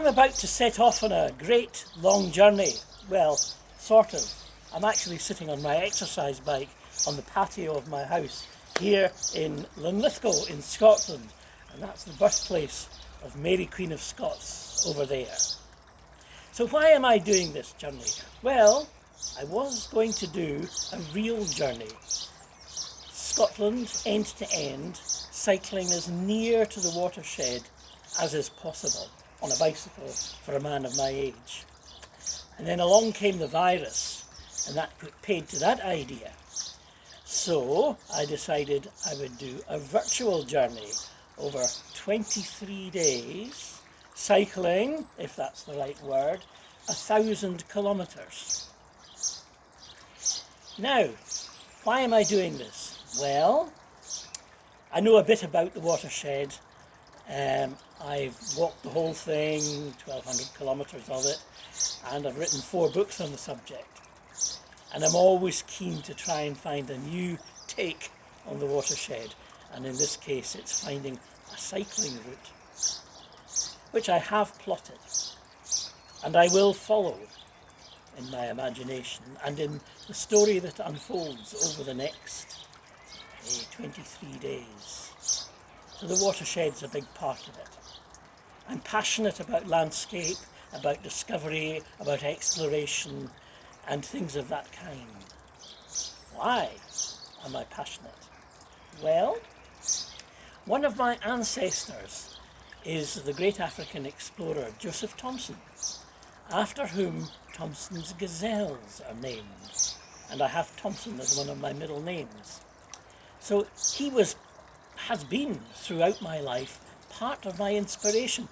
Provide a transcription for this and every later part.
I'm about to set off on a great long journey. Well, sort of. I'm actually sitting on my exercise bike on the patio of my house here in Linlithgow in Scotland, and that's the birthplace of Mary Queen of Scots over there. So why am I doing this journey? Well, I was going to do a real journey. Scotland, end to end, cycling as near to the watershed as is possible on a bicycle for a man of my age. And then along came the virus, and that put paid to that idea. So I decided I would do a virtual journey over 23 days, cycling, if that's the right word, 1,000 kilometres. Now, why am I doing this? Well, I know a bit about the watershed. I've walked the whole thing, 1,200 kilometres of it, and I've written 4 books on the subject. And I'm always keen to try and find a new take on the watershed, and in this case it's finding a cycling route, which I have plotted, and I will follow in my imagination and in the story that unfolds over the next 23 days. So the watershed's a big part of it. I'm passionate about landscape, about discovery, about exploration, and things of that kind. Why am I passionate? Well, one of my ancestors is the great African explorer Joseph Thomson, after whom Thomson's gazelles are named, and I have Thomson as one of my middle names. So he has been throughout my life part of my inspiration.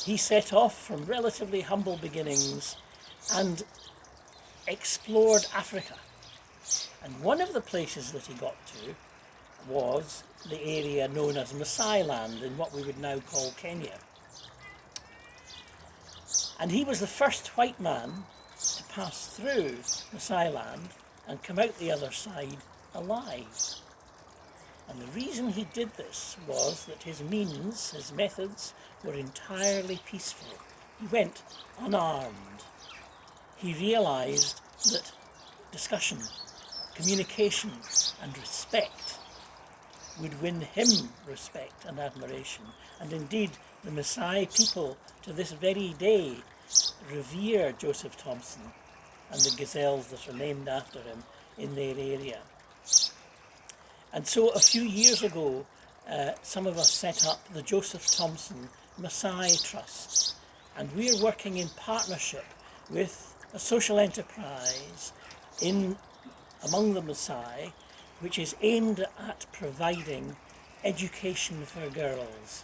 He set off from relatively humble beginnings and explored Africa. And one of the places that he got to was the area known as Maasai Land in what we would now call Kenya. And he was the first white man to pass through Maasai Land and come out the other side alive. And the reason he did this was that his methods were entirely peaceful. He went unarmed. He realised that discussion, communication and respect would win him respect and admiration. And indeed, the Maasai people to this very day revere Joseph Thomson and the gazelles that are named after him in their area. And so a few years ago, some of us set up the Joseph Thomson Maasai Trust, and we're working in partnership with a social enterprise among the Maasai, which is aimed at providing education for girls.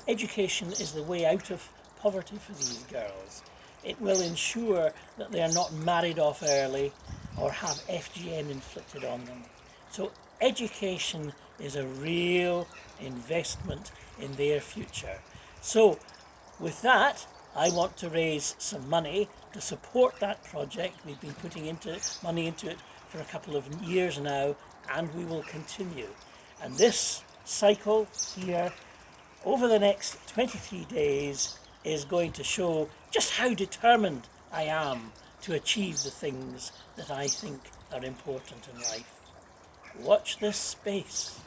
Education is the way out of poverty for these girls. It will ensure that they are not married off early or have FGM inflicted on them. So education is a real investment in their future. So with that, I want to raise some money to support that project. We've been putting money into it for a couple of years now, and we will continue. And this cycle here over the next 23 days is going to show just how determined I am to achieve the things that I think are important in life. Watch this space.